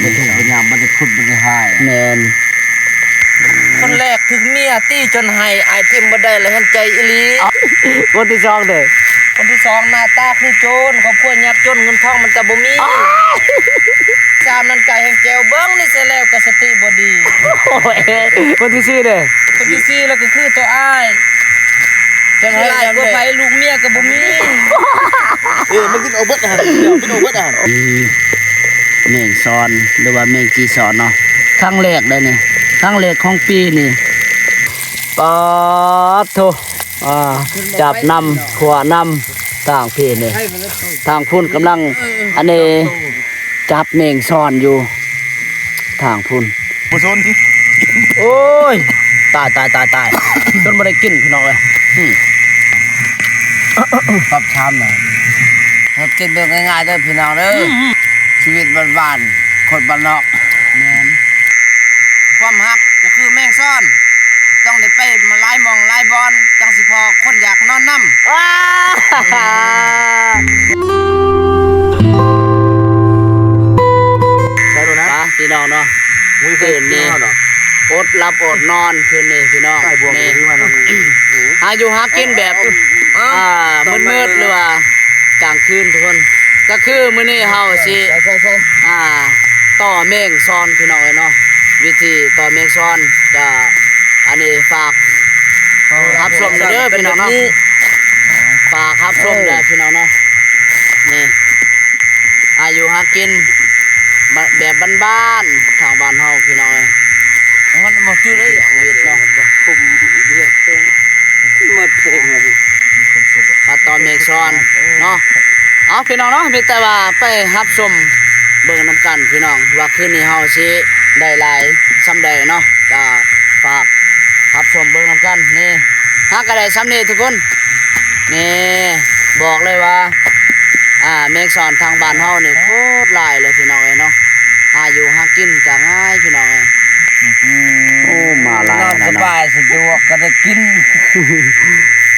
มันถูกพยายามมันจะขุดมันจะหายแมนคนแรกถึงเมียตี้จนให้ไอทิมบ่ได้เลยเห็นใจอีหลีคนที่สองเด้อคนที่สองหน้าตาคือโจรครอบครัวยากจนเงินทองมันก็บ่มีสามนั้นไก่แห่งแจวเบิ้งนี่เสียแล้วก็สติบ่ดีโอ้ยคนที่สี่เด้อคนที่สี่แล้วก็คือตัวอ้ายจังไรก็ไปลูกเมียก็บ่มีมันกินเอาเบิดอาหารกินเอาเบิดอาหารเมงซอนหรือว่าเมงจีซอนเนาะครั้งแรกเลยนี่ครั้งแรกของปีนี่ปอดโถจับนำขวานำทางพี่นี่ทางพุ่นกำลังอันนี้จับเมงซอนอยู่ทางพุ่นผู้ชนโอ้ยตายจนไม่ได้กินพี่น้องเลยปรับชามหน่อยครับกินแบบง่ายๆเด้อพี่น้องเด้อชีวิตบ้านๆคนบ้านนอกแม่นความฮักก็คือแมงซ่อนต้องได้ไปมาไล่มองไล่บอลจังสิพอคนอยากนอนน้ำใช่ดูนะพี่น้องเนาะคืนนี้อดรับอดนอนคืนนี้พี่น้องนี่อายุหากินแบบมืดๆหรือว่ากลางคืนทุกคนก็คือมื้อนี้เฮาสิต่อเมงซอนพี่น้องเนาะวิธีต่อเมงซอนจะอันนี้ฝากรับชมเด้อพี่น้องเนาะฝากรับชมเด้อพี่น้องเนาะนี่อายุหากินแบบบ้านๆทางบ้านเฮาพี่น้องมันมาชื่อได้เวียดเนาะผมเวียดเต็มหมดเพลงเลยต่อเมงซอนเนาะเอาพี่น้องเนาะมีแต่ว่าไปรับชมเบิ่งน้ำกันพี่น้องว่าคืนนี้เฮาสิได้หลายซ้ำใดเนาะจะฝากรับชมเบิ่งน้ำกันนี่หากระไดซ้ำนี่ทุกคนนี่บอกเลยว่าเมฆสอนทางบ้านเฮานี่โคตรหลายเลยพี่น้องเนาะหาอยู่หากินก็ง่ายพี่น้องโอ้มาหลายนะเนาะสบายสะดวกก็ได้กิน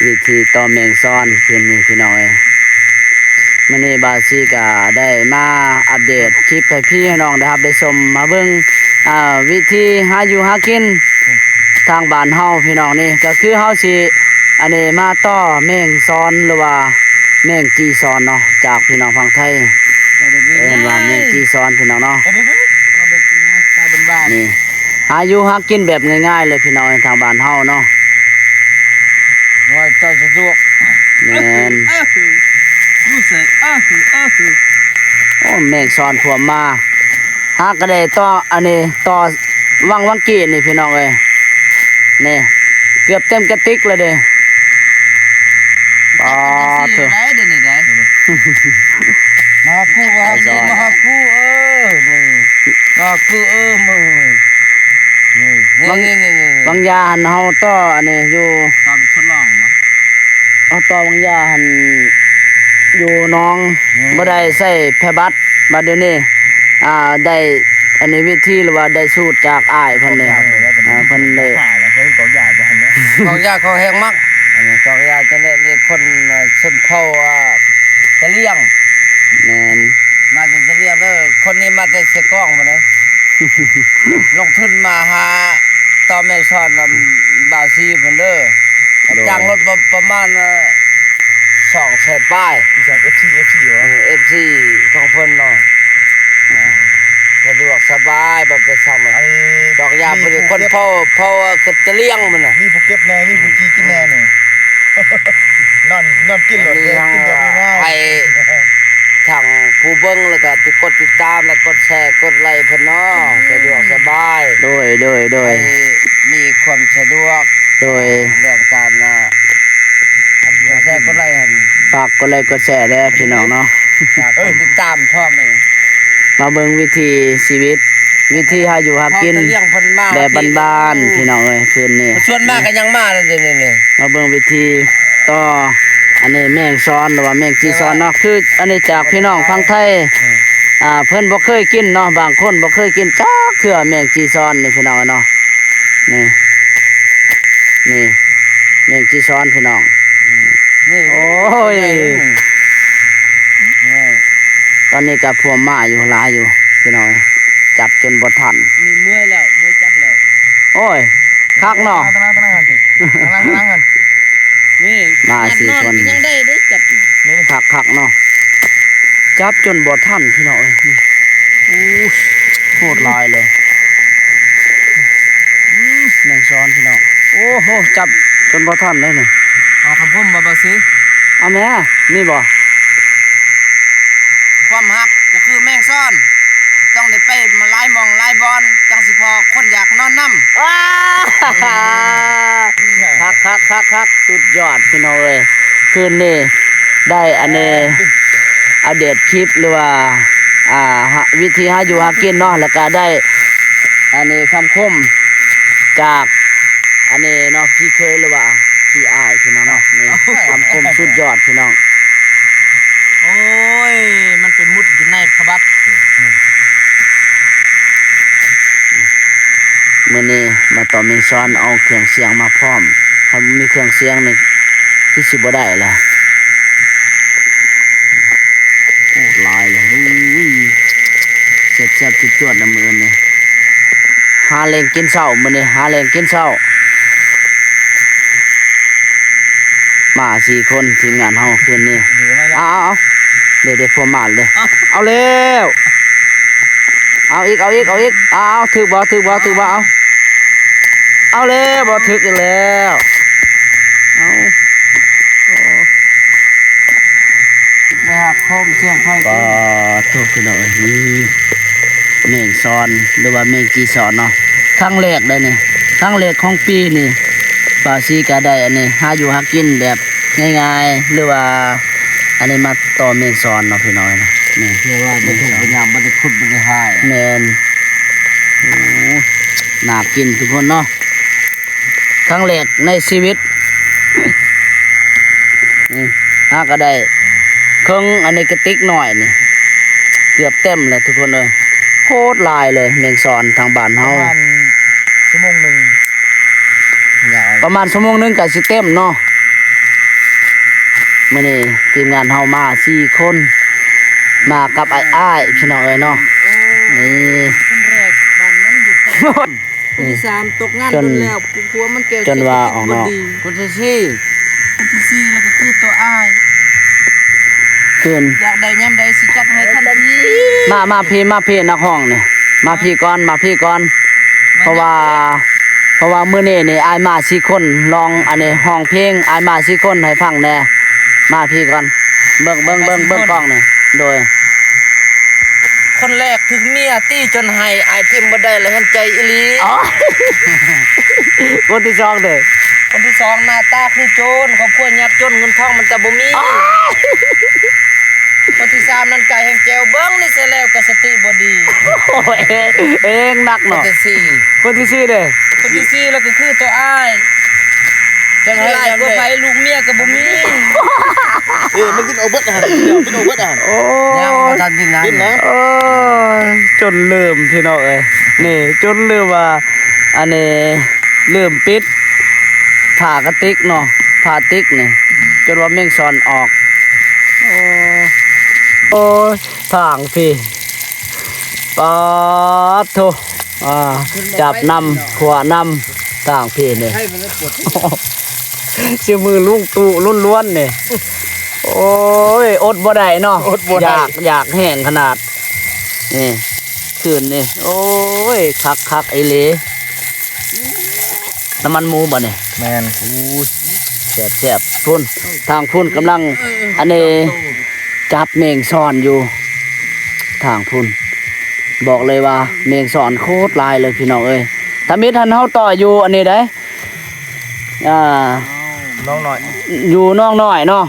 วิธีต่อเมฆสอนคืนนี้พี่น้องมื้อนี้บาซีก็ได้มาอัปเดตคลิปให้พี่ให้น้องนะครับได้ชมมาเบิ่งวิธีหาอยู่หากินทางบ้านเฮาพี่น้องนี่ก็คือเฮาสิอันนี้มาต่อแมงซอนหรือว่าแมงจีซอนเนาะจากพี่น้องฝั่งไทยว่าแมงจีซอนพี่น้องเนาะนี่หาอยู่หากินแบบง่ายๆเลยพี่น้องทางบ้านเฮาเนาะว่าเจ้าสะดวกแม่นโอ้แมงซอนผัวมาหากระไดต่ออันนี้ต่อวังกีนี่พี่น้องเอ้ยนี่เกือบเต็มกระติกเลยเด้ปอเถอะมาคู่มาคู่มาคู่มือบางยาหันเฮาต่ออันนี้อยู่ตอนทดลองเนาะเอาต่อบางยาหันอยู่น้องบ่ได้ใส่แพบัตบัดเดี๋ยวนี้ได้อันนี้วิธีหรือว่าได้สูตรจากอ้ายเพิ่นนี่เพิ่นเลยของยาจังเนาะของยาเขาแห้งมักของยาจังได้มีคนชนเผ่าตะเลียงแม่นมาจากตะเลียงเด้อคนนี้มาจากเสกล้องมาเลยลงทุนมาหาต่อแม่ซ่อนบาซีเพิ่นเด้อจ้างรถประมาณ200,000ป้ายจาก FC เหรอ FC ของเพิ่นเนาะสะดวกสบายแบบไปสั่งเลยดอกยาเป็นคนพ่อคือจะเลี้ยงมันน่ะนี่ผู้เก็บแน่นี่ผู้กีกินแน่นี่นอนกินหลอดกินแบบง่ายไปทางผู้เบิ้งแล้วก็กดติดตามแล้วกดแชร์กดไลค์เพิ่นเนาะสะดวกสบายโดยมีความสะดวกโดยเรื่องการแชร์กดไลค์ฝากกดไลค์กดแชร์ได้พี่น้องเนาะติดตามพ่อแม่มาเบิ่งวิธีชีวิตวิธีหาอยู่หากินแบบบ้านๆพี่น้องเอ้ยคืนนี้ส่วนมากก็ยังมาเลยนี่มาเบิ่งวิธีต่ออันนี้แมงซอนหรือว่าแมงจีซอนเนาะคืออันนี้จากพี่น้องฝั่งไทยเพิ่นบ่เคยกินเนาะบางคนบ่เคยกินจักเทื่อแมงจีซอนนี่พี่น้องเนาะนี่แมงจีซอนพี่น้องนี่โอ้ยตอนนี้กับพวกมาอยู่หลายอยู่พี่น้อง จับจนบ่ทัน มีเมื่อยแล้วเมื่อยจับแล้ว โอ้ยคักเนาะ ตั้งกัน นี่ มาสี่คน ยังได้จับ คักเนาะจับจนบ่ทันพี่น้องเอ้ยนี่โอ้ยโหดลายเลยแมงซ้อนพี่น้องโอ้โหจับจนบ่ทันได้นี่ เอาคำพุ่มมาซื้อ เอาแม่นี่บ่ ความหักก็คือแมงซ่อน ต้องได้ไปมาไล่มองไล่บอลจังสิพอคนอยากนอนน้ำ ว้าคักสุดยอดพี่น้องเอ้ยคืนนี้ได้อันนี้อัปเดตคลิปหรือว่าวิธีหาอยู่หากินเนาะแล้วก็ได้อันนี้คำคมจากอันนี้เนาะพี่เคยหรือว่าพี่อ้ายพี่น้องเนาะนี่คำคมสุดยอดพี่น้อง โอ้ยมันเป็นมุดอยู่ในพระบัตร มื้อนี้มาต่อเมงซ้อนเอาเครื่องเสียงมาพร้อมถ้ามีเครื่องเสียงนี่คือสิบ่ได้แหละโอ้ลายเลยอุ้ยแซ่บๆจวดๆนะมื้อนี้หาแรงกินเช้ามื้อนี้หาแรงกินเช้ามา4คนทีมงานเฮาคืนนี้เอาเดี๋ยวพวกมาเลยเอาเร็วเอาอีกเอาถึกบ่เอาแล้วบ่ถึกอีกแล้วเอาไปหักโคมเสียงไฟปอทุกพี่น้องนี่เมฆซ้อนหรือว่าเมฆจีซ้อนเนาะครั้งแรกได้นี่ครั้งแรกของปีนี่ป่าซีก็ได้อันนี้หาอยู่หากินแบบง่ายๆหรือว่าอันนี้มาต่อเมฆซ้อนเนาะพี่น้อยนะนี่ เรียกว่าเป็นถุงเป็นยามมันจะขุดมันจะหาย แมนโอ้น่ากินทุกคนเนาะครั้งแรกในชีวิตนี่หาก็ได้เครื่องอันนี้กระติกหน่อยนี่เกือบเต็มเลยทุกคนเลยโคตรลายเลยเมงซอนทางบ้านเฮา ชั่วโมงหนึ่ง ประมาณชั่วโมงนึงก็สิเต็มเนาะมื้อนี้ทีมงานเฮามา4คนมากับอ้ายพี่น้องเอ้ยเนาะนี่ คนแรกบ้านมันอยู่คนที่สามตกงานจนแล้วกลัวมันเกี่ยว จนว่าออกนอก คนที่สี่แล้วก็คือตัวอ้าย คืน อยากได้ย่ำใดสิจัดให้ทันที มาพี่นักห้องนี่มาพี่ก่อนเพราะว่ามื้อนี้นี่อายมา4คนลองอันนี้ห้องเพลงอายมา4คนให้ฟังแน่มาพี่ก่อนเบิ่งกล้องนี่โดย คนแรกถึงเมียตี้จนให้อายทิมบ่ได้เลยเห็นใจอีหลี อ๋อ คนที่สองเด้อ คนที่สองหน้าตาคือโจรครอบครัวยากจนเงินทองมันก็บ่มีคนที่สามนั่นไก่แห่งแจวเบิ้งนี่เสียแล้วก็สติบ่ดี โอ้ยเองหนัก คน เนาะ ที่สี่ คนที่สี่เด้อ คนที่สี่แล้วก็คือตัวอ้ายจังไรก็ไปลูกเมียก็บ่มี มันกินเอาเบิดอาหารกินเอาเบิดอาหาร โอ้ ยังบ่ทันกินนั้น กินนะ โอ้ยจนลืมพี่น้องเอ้ยนี่จนลืมว่าอันนี้ลืมปิดผ่ากระติกเนาะผ่าติ๊กนี่จนว่าแม่งซอนออกโอ้ยทางพี่ปอดโถจับนำขวานำทางพี่นี่ ให้มันปวด ชื่อมือลุงตู่ล้วนๆนี่โอ้ยอดบ่ได้เนาะอยากแห้งขนาดนี่คืนนี่โอ้ยคักไอเหลน้ำมันหมูบ่เนี่ย แมน แซ่บพุ่นทางพุ่นกำลังอันนี้จับเมงซ่อนอยู่ทางพุ่นบอกเลยว่าเมงซ่อนโคตรลายเลยพี่น้องเอ้ยถ้ามิทันเฮาต่ออยู่อันนี้ได้น้องหน่อย อยู่น้องน้อยเนาะ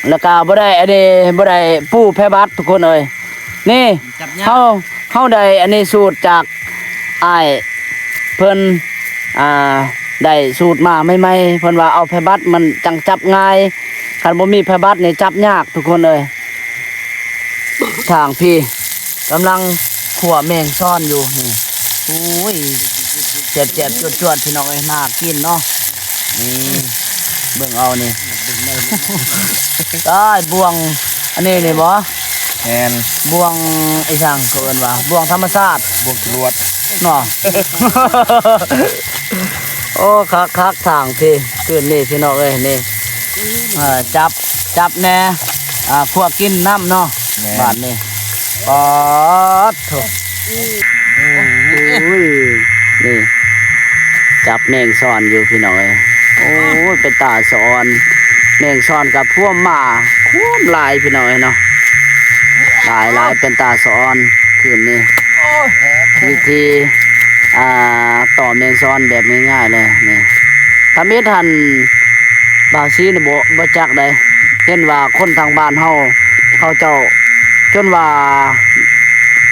แล้วก็บ่ได้อันนี้บ่ได้ปู้แพร่บัตรทุกคนเอ้ยนี่เฮาได้อันนี้สูตรจากอ้ายเพิ่นได้สูตรมาใหม่ๆเพิ่นว่าเอาแพร่บัตรมันจังจับง่ายคันบ่มีแพร่บัตรนี่จับยากทุกคนเอ้ยทางพี่กำลังขั่วแมงซ่อนอยู่นี่โอ้ยเจ็บๆจวดๆพี่น้องเอ้ยน่ากินเนาะนี่เบิ่งเอานี่ได้บ่วงอันนี้นี่บ่ แมน บ่วงไอ้ช่างเขาเอิ้นว่าบ่วงธรรมชาติ บวกจรวด เนาะ โอ้คักทางพี่คืนนี้พี่น้องเอ้ยนี่จับแน่พวกกินน้ำเนาะบาดนี้ปอดโถอุ้ยนี่จับแมงซ่อนอยู่พี่น้องเอ้ยโอ้ยเป็นตาสอนแมงซ่อนกับพวกหมาควมลายพี่น้องเอ้ยเนาะหลายเป็นตาสอนคืนนี้วิธีต่อแมงซ้อนแบบง่ายๆเลยนี่ถ้ามีทันบางซีนบ่จักได้เห็นว่าคนทางบ้านเฮาเขาเจ้าจนว่า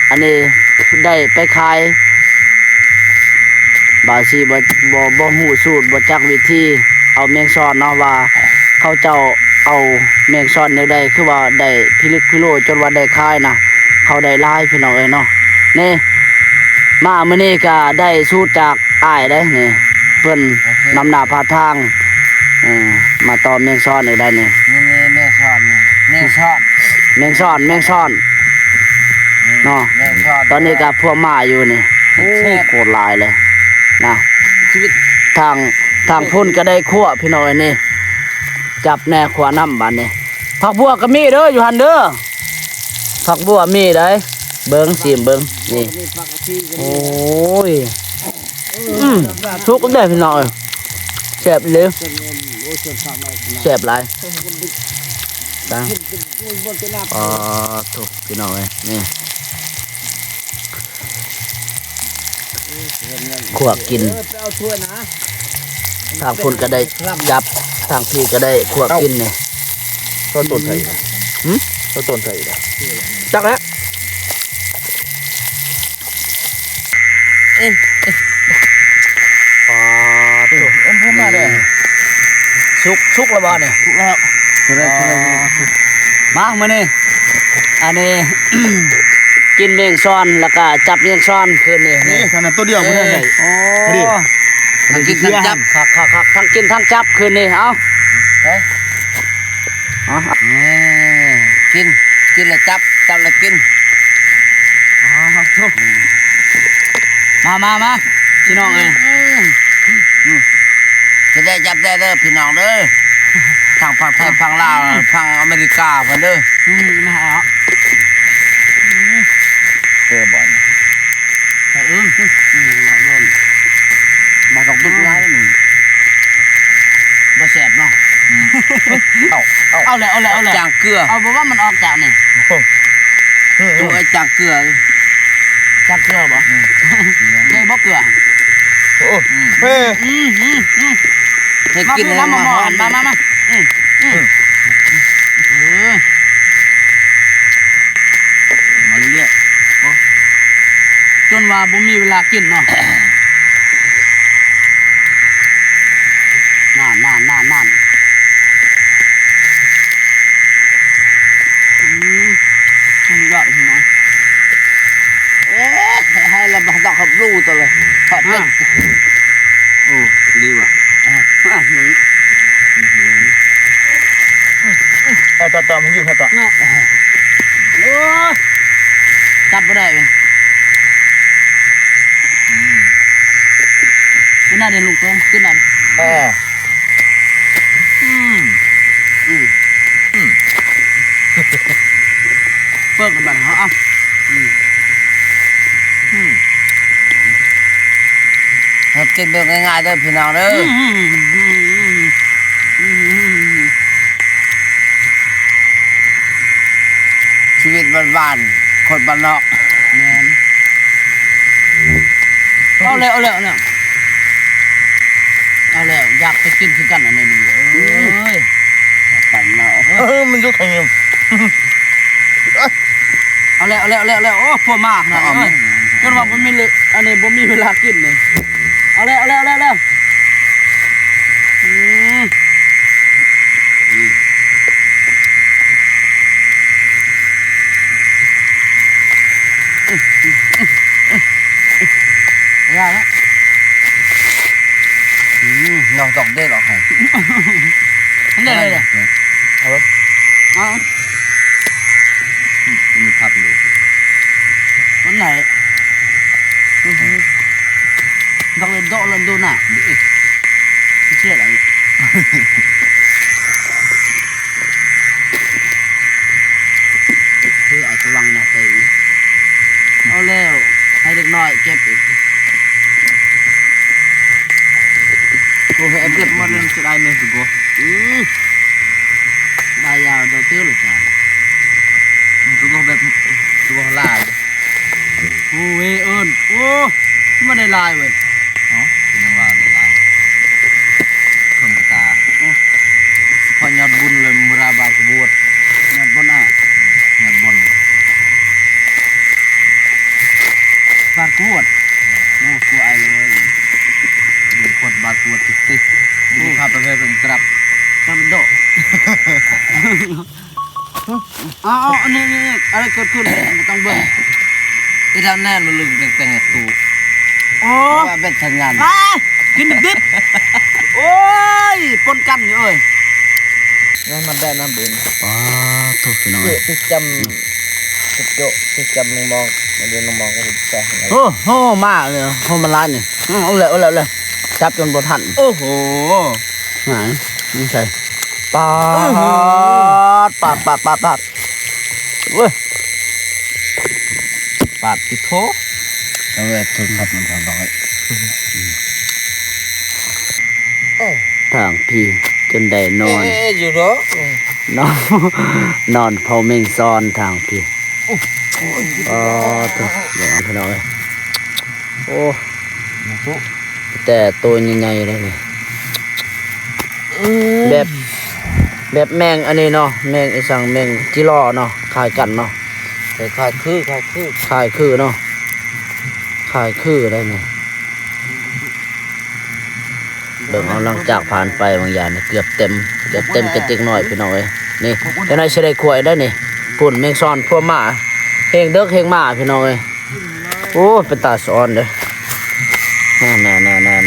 อันนี้ได้ไปขายบางซีบ่ฮู้สูตรบ่จักวิธีเอาแมงซ้อนเนาะว่าเขาเจ้าเอาแมงซ้อนแนวใดคือว่าได้พิลึกพิโลจนว่าได้ขายนะเขาได้หลายพี่น้องเอ้ยเนาะนี่มามื้อนี้ก็ได้สูตรจากอ้ายได้นี่เพิ่นนำหน้าพาทางมาต่อแมงซ้อนได้นี่ นี่แม่ซ่อนแม่ซ่อน แมงซ้อนเนาะ แม่ซ่อน ตอนนี้ก็พวกมาอยู่นี่โอ้โคตรหลายเลยนะชีวิตทางพุ่นก็ได้คั่วพี่น้อยนี่จับแน่ขวาน้ำบัดนี่ผักบัวก็มีเด้ออยู่หั่นเด้อผักบัวมีได้เบิ่งสิเบิ่งนี่โอ้ยทุกข์ได้พี่น้อยแซ่บเลยแซ่บหลายตาถูกพี่น้อยนี่ขวบกินทางพุ่นก็ได้จับทางพี่ก็ได้ขวบกินนี่ ต้นไทยต้นไทย จักแล้วถูก เอ็มพูดมาเลย ชุกแล้วบ่เนี่ยชุกแล้วมามื้อนี้อันนี้ กินเมงซ้อนแล้วก็จับเมงซ้อนคืนนี้ นี่ขนาดตัวเดียวไม่ได้ โอ้ ดิ ทั้งกินทั้งจับ คักทั้งกินทั้งจับคืนนี้เอากินแล้วจับแล้วกิน มาพี่น้องเอ้ย จะได้จับได้เด้อพี่น้องเด้อทางฝั่งไทยฝั่งลาวฝั่งอเมริกาเพิ่นเด้อ มาเอา เจอบอล มาต้องดึกร้ายนี่ บ่แซ่บเนาะ เอา เอาเลย จางเกลือ เอาบ่ว่ามันออกจากนี่ ตัวไอ้จางเกลือ จากเกลือบ่ได้บ่เกลือ โอ้เฮ้ ให้ มา กิน พี่ แล้ว น้ำมา มา หม ห อ อน น มามาเรื่อยๆจนว่าบ่มีเวลากินเนาะนานยอดพี่น้อง ให้เราบังต้องขับรู้ตัวเลยขับเล่นโอ้ดีว่ะ ต่อมึงยืนต่อ โอ้ยจับบ่ได้เลยขึ้นหน้าเดี๋ยวลูกตัวขึ้นหน้าเปิดกันบ้านเขาอ่ะ ให้กินแบบง่ายๆเด้อพี่น้องเด้อชีวิตบ้านๆคนบ้านนอก แม่นเอาแล้วอยากไปกินคือกันอันนี้นี่เอ้ยปั่นเนาะ มันยกทางเงี้ย เอาแล้วโอ้พอมากนะเอ้ยจนว่าบ่มีเลยอันนี้บ่มีเวลากินเลยเอาแล้วยาแล้ว น้องตอกได้หรอกให้ ได้เลย เอาไว้ เอา มัน này đọc lên độ lần đô nè chưa lạiคือเอาตะวังนะไปเอาแล้วให้เด็กน้อยเก็บอีกโอ้ยเก็บมาเรื่องจะได้ไหมสุโขได้ยาวเดี๋ยวเตี้ยวเลยจ้าสุโขแบบสุโขลายโอ้ยเอิญโอ้ที่มันได้ลายเว้ยอ๋อยังลายได้ลายเครื่องกระตาพอยอดบุญเลยมุราบากบวชยอดบุญอ่ะยอดบุญบาดกวดโอ้กลัวไอ้เลยดูกดบาดกวดติดติดดูข้าประเภทเป็นกรับกรับโดอ๋อนี่อะไรเกิดขึ้นไม่ต้องเบิ่งไอ้ดาวแน่นมันลึงแต่งตูโอ้ว่าเป็นสัญญาณกินดิบโอ้ยปนกันอยู่เอ้ยนั่นมันได้น้ำบุญอ๋อถูกหน่อยที่จำที่โจที่จำนึงมองมันเดินมองก็จะแสงโอ้โหมากเลยโหมันร้ายนี่เอาเลยจับจนบทันโอ้โหไหนนี่ใช่ปาดเว้ยปาดติดโถเอาไว้ทุนขับมันทำต่อไปทางพี่จนได้นอนอยู่เหรอนอนพอเมงซ้อนทางพี่ตัวเดี๋ยวเอาไปหน่อยโอ้แต่ตัวใหญ่ๆเลยนี่แบบแมงอันนี้เนาะแมงไอ้สั่งแมงจิรอเนาะคล้ายกันเนาะคล้ายคือเนาะคล้ายคือได้ไหมเบิ่งเอาหลังจากผ่านไปบางอย่างนี่เกือบเต็มกระติกหน่อยพี่น้องเอ้ยนี่จะได้เฉลยขวดได้นี่ปุ่นแมงซ้อนพวกหมาเฮงเด็กเฮงหมาพี่น้องเอ้ยโอ้เป็นตาซ้อนเด้อน่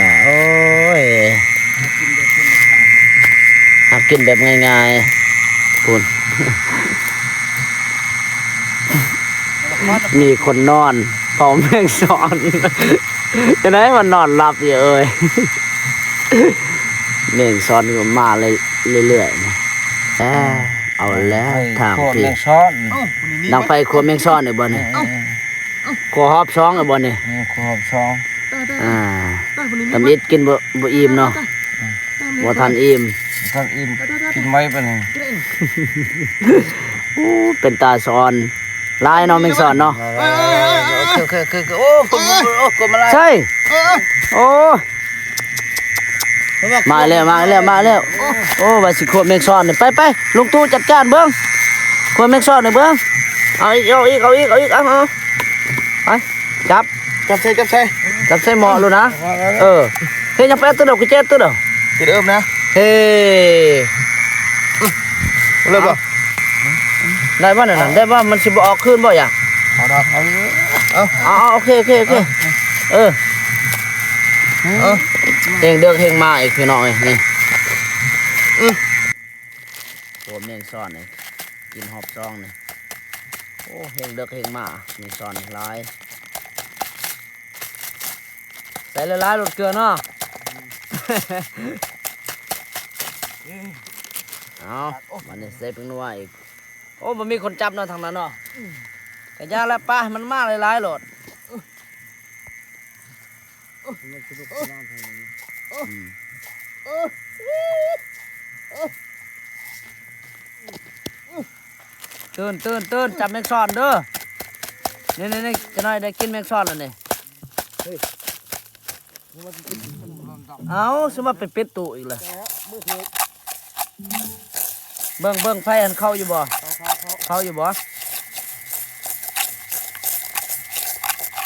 าโอ้ยหากินแบบง่ายๆปุ่น มีคนนอนพร้อมแมงซ้อนจะได้มันนอนหลับอยู่เอ้ยแมงซ้อนก็มาเลยเรื่อยๆนะเอาแล้วทางพี่ดังไฟครัวแมงซ้อนไอ้บ่เนี่ยครัวฮอบช้องไอ้บ่เนี่ยครัวฮอบช้องตำอิดกินบ่อิ่มเนาะบ่ทันอิ่มกินไม่เป็นไงเป็นตาซ้อนลายเนาะแมงซ้อนเนาะโอ้กบมาลายใช่โอ้มาแล้วโอ้ว่าสิขวดแมงซ้อนนี่ไปลุงตู้จัดการเบิ่งขวดแมงซ้อนนี่เบิ่งเอาอีกเอาไปจับใส่หม้อเลยนะเฮ้ยยังไปตัวเดียวกูเจ็ดตัวเดียวติดนะเฮ้เลยบ่ได้บ่นั่นได้บ่มันสิบ่ออกคืนบ่อย่าเอาโอเคเฮงเดือกเฮงมาอีกพี่น้องนี่ตัวแมงซ้อนนี่กินหอบซองนี่โอ้เฮงเดือกเฮงมาแมงซ้อนหลายใส่ละลายรสเกลือเนาะเอามันนี่ใส่เป็นนัวอีกโอ้มันมีคนจับเนาะทางนั้นเนาะกระยาแล้วป้ามันมาหลายๆโหลดตื่นจับแมงซ้อนเด้อนี่จะน้อยได้กินแมงซ้อนแล้วนี่เอาสมมติเป็นเป็ดตุอีกเลยเบิ่งไฟอันเข้าอยู่บ่เข้าอยู่บ่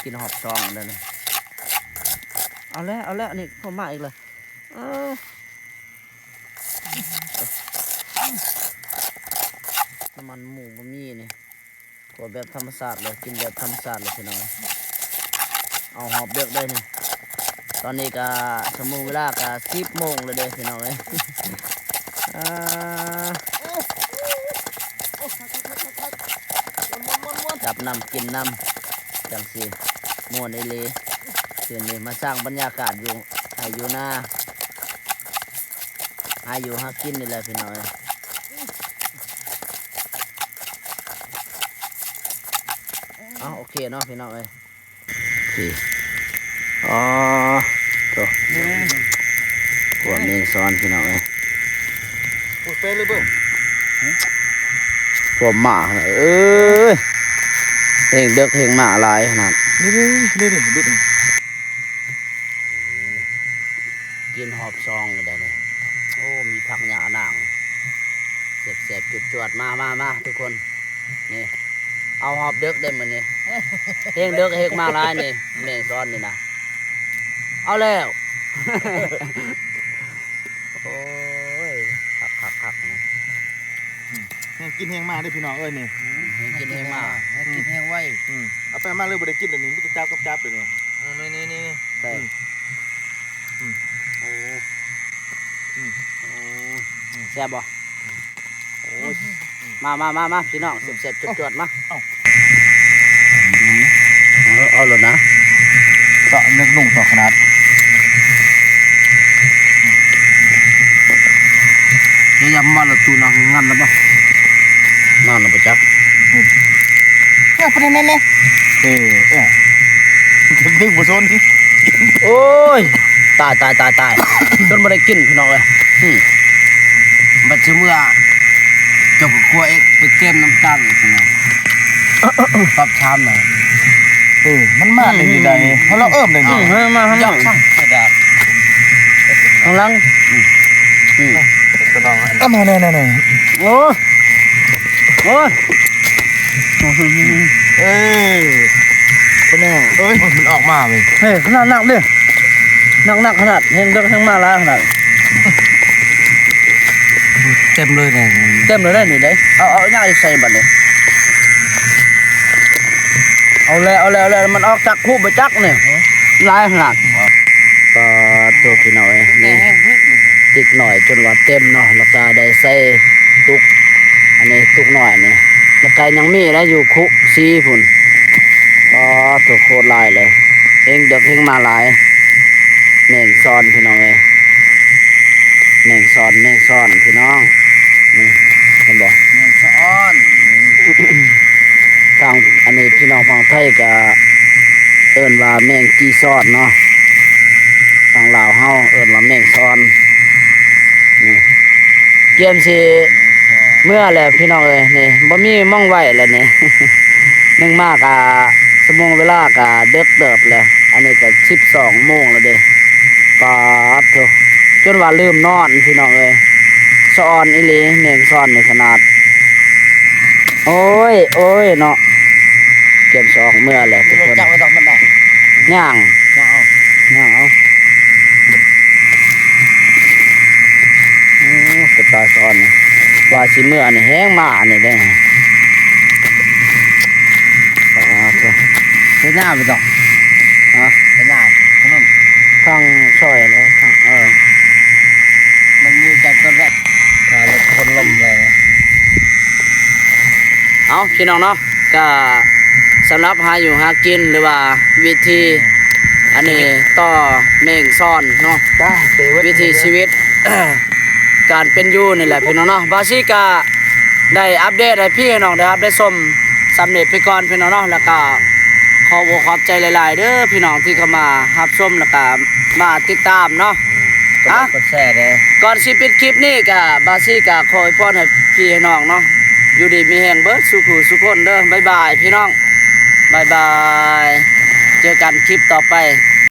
กินหอบซองเลยนี่เอาแล้วนี่เข้ามาอีกเลยน้ำมันหมูบะหมี่นี่กดแบบธรรมชาติเลยกินแบบธรรมชาติเลยพี่น้องเอาหอบเบือกได้นี่ตอนนี้ก็ชั่วโมงเวลาก็10 โมงเลยเด้พี่น้องจับน้ำกินน้ำ จังสิม่วนอีหลีคืนนี้มาสร้างบรรยากาศอยู่ให้อยู่หน้าให้อยู่หากินนี่แหละพี่น้อยโอเคเนาะพี่น้องเอ้ยอ๋อโถ่ขวดเมงซ้อนพี่น้องเอ้ย พูดเป๊ะเลยเบิ่ง ขวดหมาเอ้ยเพลงเด็กเพลงหมาหลายขนาด นี่บิด กินหอบซองได้เลยโอ้มีผักหญ้าหนังเสียบๆจวดๆมาทุกคนนี่เอาหอบเด็กได้มื้อนี้เพลงเด็กเฮกมาหลายนี่เมงซ้อนนี่นะเอาแล้ว โอ้ยคักนะ กินแห้งมาได้พี่น้องเอ้ยนี่ กินเฮงมา กินแห้งไว้ เอาไปมาเลยบ่ได้กินเลยนี่มีแต่จับกับจับเลยนี่ นี่ ใส่โอ้แซ่บบ่โอ้ยมาพี่น้องเสียบๆจวดๆมาเอาเลยนะ เสาะนึกนุ่งต่อขนาด เดี๋ยวยำมาละตูนังงั้นแล้วบ่ นอนนะประจักษ์ เนี่ยประเด็นนั้นเลย นึกบ่ซน โอ้ยตายจนไม่ได้กินพี่น้องเลย บัดเชื่อเมื่อเจบครัวเอ็กไปเต็มน้ำตาลสินะปรับชามหน่อย มันมากเลยดีใดเพราะเราเอิ่มเลยนี่ มาข้างหลัง ช่างกระดาษ ข้างหลัง ก็ลองอันแน่ โอ้ย เอ้ยเป็นแน่มันออกมาเว้ย เฮ้ยขนาดหนักดิหนักขนาดเฮงเด็กเฮงมาแล้วขนาด เต็มเลยเนี่ย เต็มเลยได้หนิได้เอาย่างใส่บัดเลยเอาแล้วมันออกจากคู่ไปจักเนี่ยลายขนาดก็ตัวพี่น้อย แม่ นี่ แห้งพึ่ง ติดหน่อยจนว่าเต็มเนาะแล้วก็ได้ใส่ตุกอันนี้ตุกหน่อยนี่แล้วก็ยังมีแล้วอยู่คุซีพุ่นก็ตัวโคตรลายเลยเองเด็กเองมาหลายแมงซ้อนพี่น้องเอ้ยแมงซ้อนพี่น้องนี่เห็นบ่ แม่สะอ้อน ทางอันนี้พี่น้องฝั่งไทยก็เอิ้นว่าแมงจีซ้อนเนาะทางลาวเฮาเอิ้นว่าแมงซ้อนนี่เกียมสิเมื่อแล้วพี่น้องเอ้ยนี่บ่มีม่องไว้แล้วนี่ นึงมากะชั่วโมงเวลากะเดึกเติบแล้วอันนี้ก็12โมงแล้วเด้ปาดโถจนว่าลืมนอนพี่น้องเอ้ยซ้อนอีหลีแมงซ้อนนี่ขนาดโอ้ยเนาะเก็บสองเมื่อแล้วทุกคน จับไว้ตรงนั้นได้ ย่าง จะเอา เอาโอ้เป็นตาซ้อนนี่ว่าสิเมื่อนี่แห้งมานี่ได้ฮะโถ ไปหน้าไปต่อ ฮะ ไปหน้าขนม ทางช่อยแล้วทางมันมีจากต้นแรก การรถคนลมเลยเอาพี่น้องเนาะก็สำหรับหาอยู่หากินหรือว่าวิธีอันนี้ต่อเม่งซ่อนเนาะ จ้าเตว วิถีชีวิต การเป็นอยู่นี่แหละพี่น้องเนาะบาชิกาได้อัปเดตให้พี่น้องได้ครับได้ชมสำเร็จไปก่อนพี่น้องเนาะแล้วก็ขอบอกขอบใจหลายๆเด้อพี่น้องที่เข้ามารับชมแล้วก็มาติดตามเนาะ กดแช่เลย ก่อนสิปิดคลิปนี้ก็บาชิกาขออวยพรให้พี่ให้น้องเนาะอยู่ดีมีแห่งเบิดสุขุสุขคนเด้อบ๊ายบายพี่น้องบ๊ายบายเจอกันคลิปต่อไป